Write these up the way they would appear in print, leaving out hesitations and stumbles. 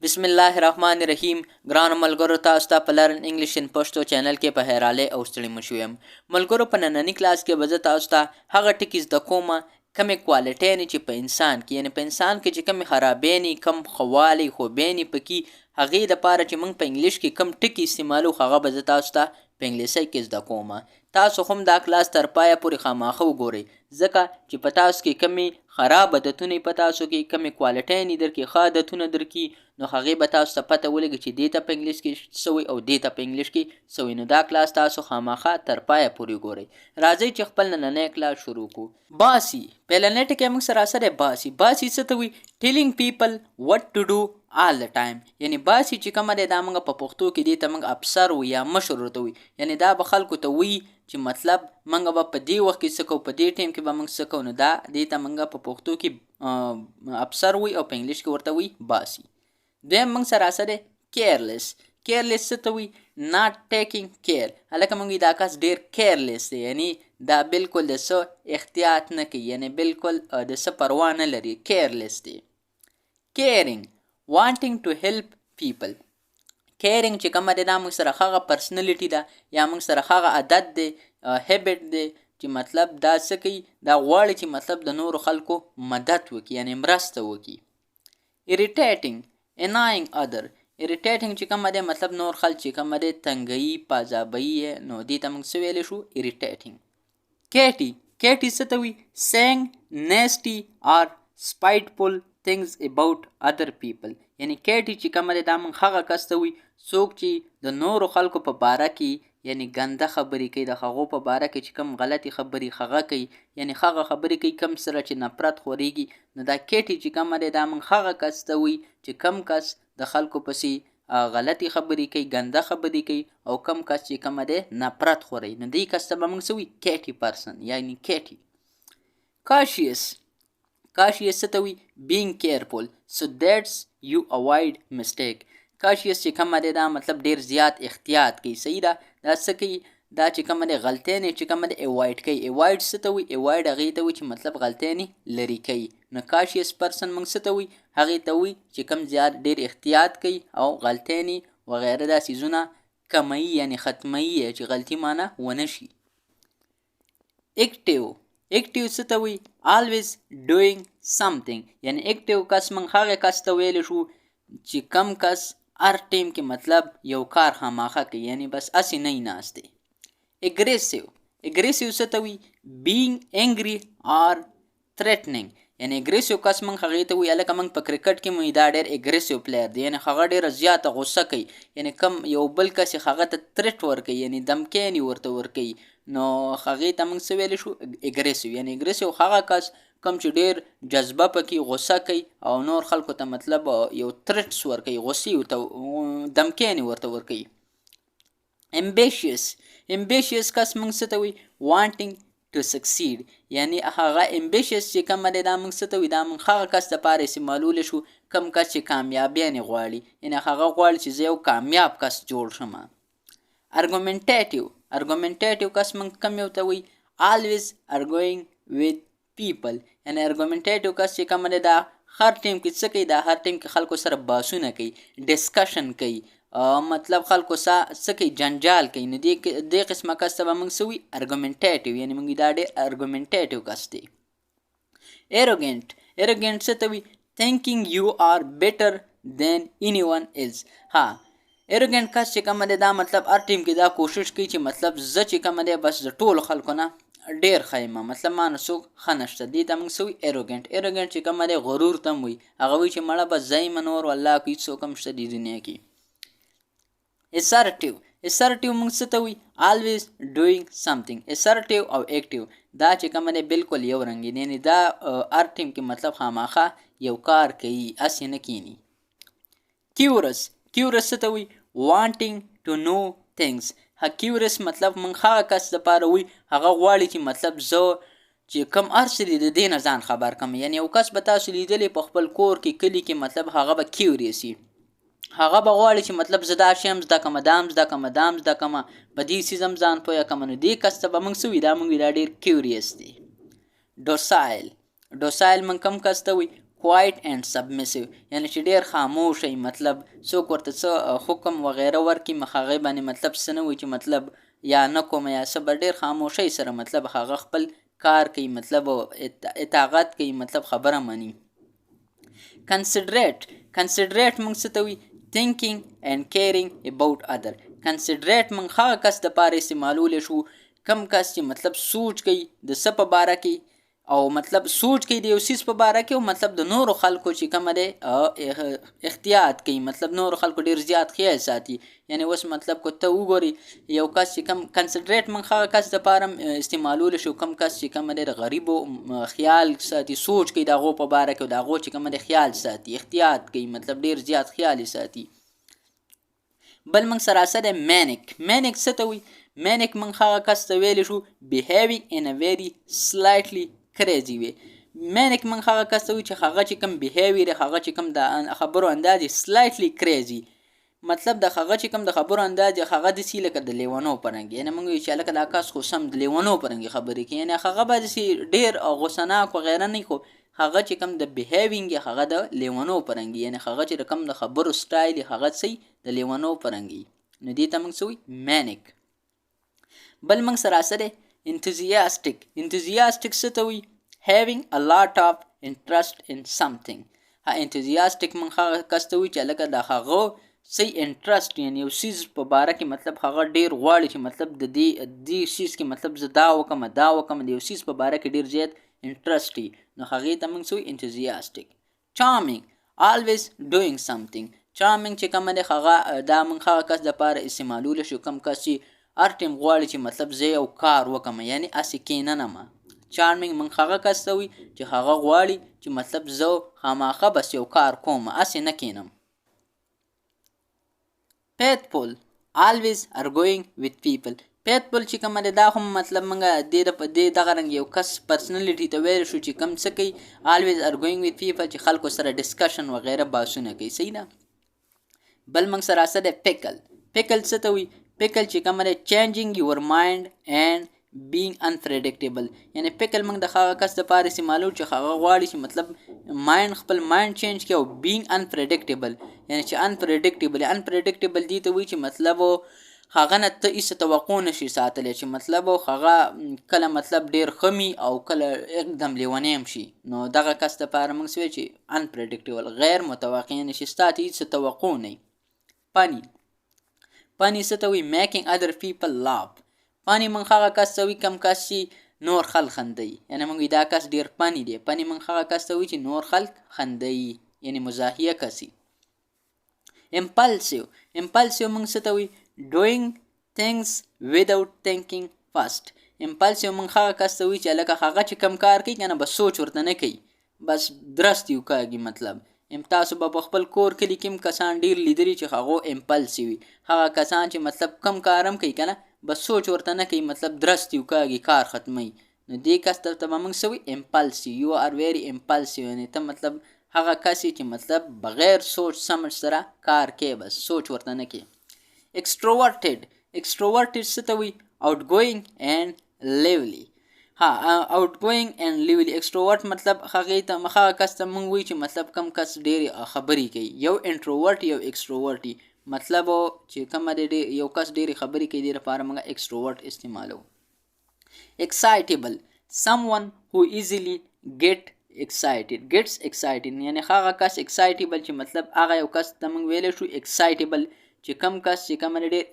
بسم الله الرحمن الرحیم. ګرانو ملګرو، تاسو ته په لرن انګلیش ان پښتو چینل کې په هراله او ستړي مشو یم. ملګرو، په نننی کلاس کې به زه تاسو ته هغه ټکي زده کوم کمې کوالټۍ چې په انسان کې، یعنې په انسان کې چې کمې خرابېنې، کم ښهوالی، خوبېنې پکې، هغې دپاره چې موږ په انګلیش کې کم ټکي استعمالو، هغه به زه تاسو ته په انګلیسۍ کې زده کوم. تاسو هم دا کلاس تر پایه پورې خامخا وګورئ، ځکه چې په تاسو کې کمې خراب عادتونه په تاسو کې کمې کوالټۍ درکړي، ښه عادتونه درکړي، نو هغې به تاسو ته پته ولګي چې دې ته په انګلیش کې سوی او دې ته په انګلیش کې سوی. نو دا کلاس تاسو خامخا تر پایه پورې ګورئ. راځئ چې خپل نننی کلاس شروع کړو. باسي، پیلنی ټکی موږ سره سره باسي. باسي څه ته وایي؟ ټیلینګ پیپل وټ ټو ډو all the time. یعنی باسي چې کومه دی دا موږ په پښتو کې دې ته موږ افسر وي یا مشر ورته وي. یعنی دا به خلکو ته وي چې مطلب موږ به په دې وخت کې څه کوو، په دې ټایم کې به موږ څه کوو. نو دا دې ته موږ په پښتو کې افسر وي او په انګلیش کې ورته وي باسي. دویم موږ سره سره کیرلیس. کیرلیس څه ته وي؟ ناٹ ټیکینګ کیر. هلکه موږ دا کس ډېر کیرلیس دی، یعنی دا بالکل د څه احتیاط نه کوي، یعنی بالکل د څه پروا نه لري، کیرلیس دی. کیرینګ، wanting to help people. کیرینګ چې کومه دی دا موږ سره هغه پرسنلیټي ده یا موږ سره هغه عادت دی، هیبټ دی چې مطلب دا څه کوي، دا غواړي چې مطلب د نورو خلکو مدد وکړي، یعنی مرسته وکړي. اریټیټینګ، انایینګ ادر. اریټیټینګ چې کومه دی مطلب نور خلک چې کومه دی تنګوي، پازابوي، نو دې ته موږ څه ویلی شو؟ اریټیټینګ. کیټي. کیټي څه ته وایي؟ saying nasty or spiteful things about other people. یعنی کیټي چې کومه دی دا موږ هغه کس ته وایي څوک چې د نورو خلکو په باره کې یعنی ګنده خبرې کوي، د هغو په باره کې چې کوم غلطې خبرې هغه کوي، یعنی هغه خبرې کوي کوم سره چې نفرت خورېږي. نو دا کیټي چې کومه دی دا موږ هغه کس ته وایي چې کم کس د خلکو پسې غلطې خبرې کوي، ګنده خبرې کوي، او کم کس چې کومه دی نفرت خوري. نو دې کس ته به موږ څه وایي؟ کیټي پرسن، یعنی کیټي. کاشیس. کاشیس څه ته وایي؟ being careful so that you avoid mistake. کاشیس چې کومه دی دا مطلب ډېر زیات احتیاط کوي. صحیح ده؟ دا څه کوي؟ دا چې کومه دی غلطیانې چې کومه دی ایوایډ کوي. ایوایډ څه ته وایي؟ ایوایډ هغې ته وایي چې مطلب غلطیانې لرې کوي. نو کاشیس پرسن موږ څه ته وایي؟ هغې ته وایي چې کوم زیات ډېر احتیاط کوي او غلطیانې وغیره دا څیزونه کموي، یعنی ختموي چې غلطي معنی ونه شي. اکټیو. اکټیو څه ته وایي؟ always doing something. یعنی اکټیو کس موږ هغه کس ته ویلی شو چې کم کس هر ټیم کې مطلب یو کار خامخا کوي، یعنی بس هسې نه یې ناست دی. اګریسیو. اګریسیو څه ته وایي؟ being angry or threatening. یعنی اګریسیو کس موږ هغې ته وایي هلکه موږ په کرکټ کې موږ دا ډېر اګریسیو پلیر دی، یعنی هغه ډېره زیاته غصه کوي، یعنی کم یو بل کس یې هغه ته تریټ ورکوي، یعنی دمکیانې ورته ورکوي. نو هغې ته موږ څه ویلی شو؟ اګریسیو. یعنی اګریسیو هغه کس کوم چې ډېر جذبه پکې غصه کوي او نور خلکو ته مطلب یو تریټس ورکوي، غصې ورته دمکیانې ورته ورکوي. امبیشیس. امبیشیس کس موږ څه ته وایي؟ wanting to succeed. یعنی هغه امبیشیس چې کومه دی دا موږ څه ته وایي؟ دا موږ هغه کس دپاره استعمالولی شو کوم کس چې کامیابیانې غواړي، یعنی هغه غواړي چې زه یو کامیاب کس جوړ شم. ارګومنټیټیو. ارګومنټیټیو کس موږ کوم یو ته وایي؟ always arguing with people. یعنی ارګومنټیټیو کس چې کومه دی دا هر ټیم کې څه کوي؟ دا هر ټیم کې خلکو سره بحثونه کوي، ډسکشن کوي، مطلب خلکو څه کوي؟ جنجال کوي. نو دې قسمه کس ته به موږ څه وایي؟ ارګومنټیټیو. یعنی موږ دا ډېر ارګومنټیټیو کس دی. ایروګینټ. ایروګینټ څه ته وایي؟ thinking you are better than anyone else. ها، ایروګینټ کس چې کومه دی دا مطلب هر ټیم کې دا کوشش کوي چې مطلب زه چې کومه دی بس د ټولو خلکو نه ډېر ښه یم، مطلب ما نه څوک ښه نشته. دې ته موږ څه وایي؟ ایروګینټ. ایروګینټ چې کومه دی غرور ته هم وایي، هغه وایي چې مړه بس زه یم نور والله که هېڅ څوک هم شته دې دنیا کې. assertive. assertive موږ څه ته وایي؟ always doing something. assertive او active دا چې کومه دی بالکل یو رنګ دی، یعنی دا هر ټیم کې مطلب خامخا یو کار کوي، هسې نه کیني. کیورس. کیورس څه ته وایي؟ wanting to know things. کیورس مطلب موږ هغه کس دپاره وایي هغه غواړي چې مطلب زه چې کوم هر څه دی د دې نه ځان خبر کړم. یعنی یو کس به تاسو لیدلی په خپل کور کې کلي کې مطلب هغه به کیوریس وي، هغه به غواړي چې مطلب زه دا شی هم زده کړمه، دا هم زده کړمه، دا هم زده کړمه، په دې څیز هم ځان پویه کړمه. نو دې کس ته به موږ څه وایي؟ دا موږ دا ډېر کیوریس دی. ډوسایل. ډوسایل موږ کوم کس ته وایي؟ quiet and submissive یعنی چې ډیر خاموش وي مطلب څوک ورته څه حکم وغیره ورکړي مخ هغې باندې مطلب څه نه وي چې مطلب یا نه کوم یا څه به ډېر خاموشۍ سره مطلب هغه خپل کار کوي مطلب اطاعت کوي مطلب خبره مني. considerate موږ څه ته وي thinking and caring about other. considerate موږ هغه کس دپاره استعمالولی شو کم کس چې مطلب سوچ کوي د څه په باره کې او مطلب سوچ کوي د یو څیز په باره کې او مطلب د نورو خلکو چې کومه دی احتیاط کوي مطلب نورو خلکو ډېر زیات خیال ساتي. یعنی اوس مطلب که ته وګورې یو کس چې کم کنسنټریټ موږ هغه کس دپاره استعمالولی شو کم کس چې کومه دی د غریبو خیال ساتي سوچ کوي د هغو په باره کې او د هغو چې کومه دی خیال ساتي احتیاط کوي مطلب ډېر زیات خیال یې ساتي. بل موږ سراسر دی مینک څه ته وي مینک موږ هغه کس ته ویلی شو behaving in a very slightly crazy way. مینک موږ هغه کس ته وي چې هغه چې کوم بیهیویر هغه چې کوم د خبرو انداز slightly crazy مطلب د هغه چې کوم د خبرو انداز هغه داسې لکه د لیونو په رنګ یعنی موږ وایو چې هلکه دا کس خو سم د لیونو په رنګ خبرې کوي یعنی هغه به داسې ډېر غوسناک وغیره نه خو هغه چې کوم د بیهیوینګ هغه د لیونو په رنګ یعنی هغه چې کوم د خبرو سټایل هغه څه د لیونو په رنګ نو دې ته موږ څه وایو مینک. بل موږ سراسر enthusiastic څه ته وایي having a lot of interest in something. enthusiastic موږ هغه کس ته وایي چې هلکه د هغه څه انټرسټ یعنی یو څیز په باره کې مطلب هغه ډېر غواړي چې مطلب د دې څیز کې مطلب زه دا وکم د یو څیز په باره کې ډېر زیات انټرسټ وي نو هغې ته موږ څه وایي enthusiastic. charming always doing something. charming چې کومه دی هغه دا موږ هغه کس دپاره استعمالولی شو کوم کس چې هر ټیم غواړي چې مطلب زه یو کار وکم یعنی هسې کیننم. چارمینګ موږ هغه کس ته وي چې هغه غواړي چې مطلب زه خامخا بس یو کار کوم هسې نه کینم. faithful always arguing with people. faithful چې کومه دی دا هم مطلب موږ دې دغه رنګ یو کس پرسنالټي ته ویلی شو چې کوم څه کوي always arguing with people چې خلکو سره ډسکشن وغیره بحثونه کوي صحیح ده. بل موږ سراسر دی پیکل څه ته وي پیکل چې کومه دی changing your mind and being unpredictable. یعنی پیکل موږ د هغه کس دپاره استعمالو چې هغه غواړي چې مطلب خپل مایند چینج کړي او being unpredictable یعنی چې unpredictable دې ته وایي چې مطلب هغه نه ته هېڅ توقع نشي ساتلی چې مطلب هغه کله مطلب ډېر ښه می او کله एकदम لیونی هم شي نو دغه کس دپاره موږ څه وایو چې unpredictable غیر متوقع یعنی چې ستا ته هېڅ توقع نه وي. funny څه ته وایي making other people laugh. funny موږ هغه کس ته وایي کوم کس چې نور خلک خندوي یعنی موږ دا کس ډېر funny دی. funny موږ هغه کس ته وایي چې نور خلک خندوي یعنی مزاحیه کس وي. impulsive موږ څه ته وایي doing things without thinking first. impulsive موږ هغه کس ته وایي چې هلکه هغه چې کوم کار کوي که نه بس سوچ ورته نه کوي بس درست یو کاږي مطلب تاسو به په خپل کور کلي کې هم کسان ډېر لیدلي چې هغو امپلسي وي هغه کسان چې مطلب کم کار هم کوي که نه بس سوچ ورته نه کوي مطلب درست یو کاږي کار ختموي نو دې کس ته به موږ څه وایي امپلسي. یو آر ویری امپلسي یعنې ته مطلب هغه کس چې مطلب بغیر سوچ سمج سره کار کوي بس سوچ ورته نه کوي. extroverted څه ته وایي outgoing and lively. outgoing and lively. extrovert مطلب هغې ته کس ته موږ وایو چې مطلب کم کس ډېرې خبرې کوي. یو انټروورټ یو ایکسټروورټ مطلب چې کومه دی یو کس ډېرې خبرې کوي دې لپاره موږ ایکسټروورټ استعمالو. excitable someone who easily gets excited یعنی هغه کس excitable چې مطلب هغه یو کس ته موږ ویلی شو excitable چې کم کس چې کومه ډېر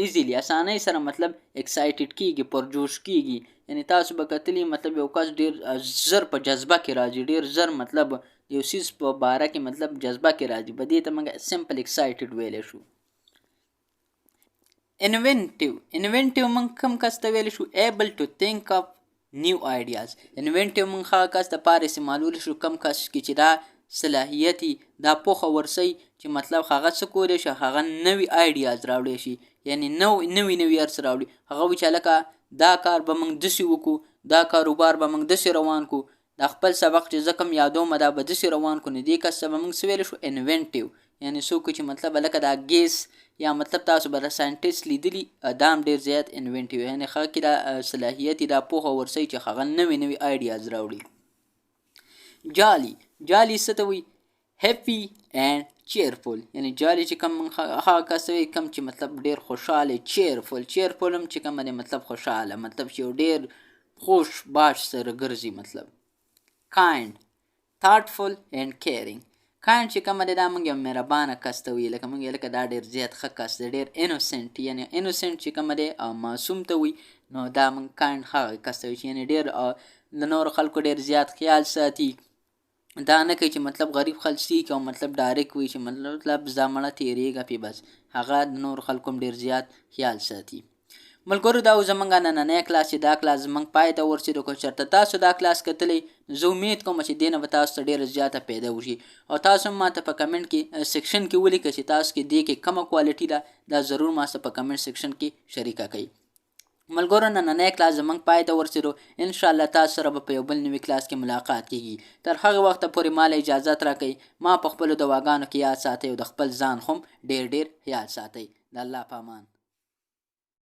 ایزیلی اسانۍ سره مطلب ایکسایټډ کېږي پرجوش کېږي یعنی تاسو به کتلی مطلب یو کس ډېر زر په جذبه کې راځي ډېر زر مطلب یو څیز په باره کې مطلب جذبه کې راځي په دې ته موږ سمپل ایکسایټډ ویلی شو. انوینټیو موږ کوم کس ته ویلی شو able to think of new ideas. انوینټیو موږ هغه کس دپاره استعمالولی شو کوم کس کې چې دا صلاحیتي دا پوخه ورسئ چې مطلب هغه څه کولی شي هغه نوي آیډیاز راوړی شي یعنی نوي هر څه راوړي هغه وایي چې هلکه دا کار به موږ داسې وکړو دا کاروبار به موږ داسې روان کړو دا خپل سبق چې زه کوم یادوم دا به داسې روان کړو نو دې کس ته به موږ څه ویلی شو انوینټیو یعنی څوک چې مطلب هلکه دا ګیس یا مطلب تاسو به د ساینټیسټ لیدلي دا هم ډېر زیات انوینټیو یعنی هغه کې دا صلاحیت دا پوهه ورسئ چې هغه نوي آیډیاز راوړي. جالي څه ته وایي؟ هیپي اینډ چیرفول. یعنې جالي چې کوم هغه کس ته وایي کوم چې مطلب ډېر خوشحاله. چیرفول هم چې کومه دی مطلب خوشحاله، مطلب چې یو ډېر خوش باش سره ګرځي. مطلب کاینډ، thoughtful and caring. کاینډ چې کومه دی دا موږ یو مهربانه کس ته وایي، لکه موږ یې لکه دا ډېر زیات ښه کس دی، ډېر انوسنټ. یعنې انوسنټ چې کومه دی معصوم ته وایي، نو دا موږ کاینډ هغه کس ته وایي چې یعنې ډېر د نورو خلکو ډېر زیات خیال ساتي. دا نه کوي چې مطلب غریب خلک سیکي او مطلب ډایرکټ وایي چې مطلب زه مړه تېرېږه پې بس. هغه د نورو خلکو هم ډېر زیات خیال ساتي. ملګرو دا و زموږ نننی کلاس چې دا کلاس زموږ پای ته ورسېدو. که چېرته تاسو دا کلاس کتلی، زه امید کوم چې دې نه به تاسو ته ډېره زیاته پیدا وشي. او تاسو هم ما ته په کمنټ کې سیکشن کې ولیکئ چې تاسو کې دې کې کومه کوالټي ده. دا ضرور ما سره په کمنټ سیکشن کې شریکه کړئ. ملګرو نننی کلاس زموږ پای ته ورسېدو. انشاءالله تاسو سره به په یو بل نوي کلاس کې ملاقات کېږي. تر هغه وخته پورې ما له اجازت راکئ. ما په خپلو دواګانو کې یاد ساتئ او د خپل ځان هم ډېر ډېر خیال ساتئ. د الله په امان.